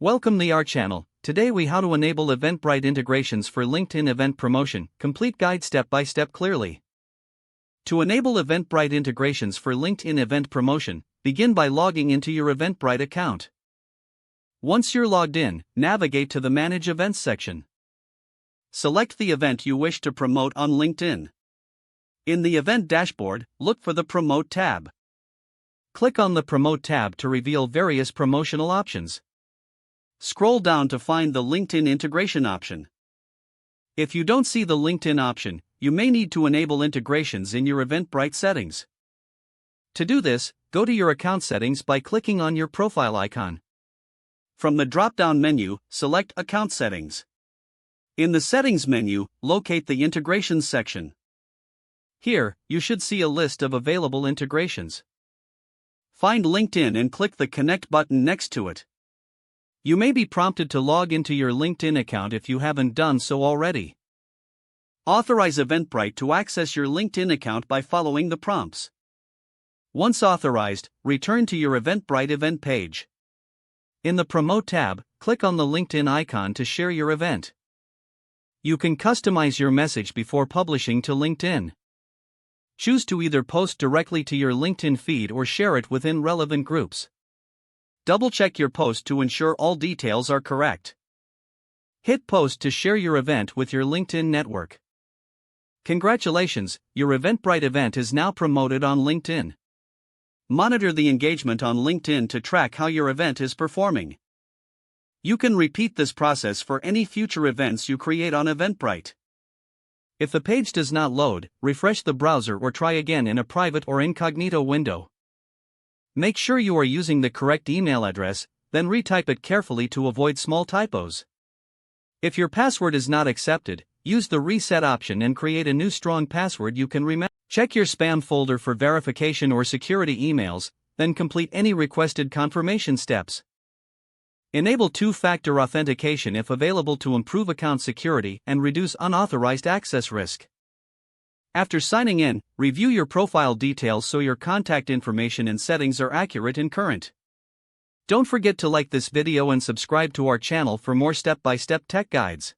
Welcome to our channel. Today we how to enable Eventbrite integrations for LinkedIn event promotion. Complete guide step by step clearly. To enable Eventbrite integrations for LinkedIn event promotion, begin by logging into your Eventbrite account. Once you're logged in, navigate to the Manage Events section. Select the event you wish to promote on LinkedIn. In the event dashboard, look for the Promote tab. Click on the Promote tab to reveal various promotional options. Scroll down to find the LinkedIn integration option. If you don't see the LinkedIn option, you may need to enable integrations in your Eventbrite settings. To do this, go to your account settings by clicking on your profile icon. From the drop-down menu, select Account Settings. In the Settings menu, locate the Integrations section. Here, you should see a list of available integrations. Find LinkedIn and click the Connect button next to it. You may be prompted to log into your LinkedIn account if you haven't done so already. Authorize Eventbrite to access your LinkedIn account by following the prompts. Once authorized, return to your Eventbrite event page. In the Promote tab, click on the LinkedIn icon to share your event. You can customize your message before publishing to LinkedIn. Choose to either post directly to your LinkedIn feed or share it within relevant groups. Double-check your post to ensure all details are correct. Hit Post to share your event with your LinkedIn network. Congratulations, your Eventbrite event is now promoted on LinkedIn. Monitor the engagement on LinkedIn to track how your event is performing. You can repeat this process for any future events you create on Eventbrite. If the page does not load, refresh the browser or try again in a private or incognito window. Make sure you are using the correct email address, then retype it carefully to avoid small typos. If your password is not accepted, use the Reset option and create a new strong password you can remember. Check your spam folder for verification or security emails, then complete any requested confirmation steps. Enable two-factor authentication if available to improve account security and reduce unauthorized access risk. After signing in, review your profile details so your contact information and settings are accurate and current. Don't forget to like this video and subscribe to our channel for more step-by-step tech guides.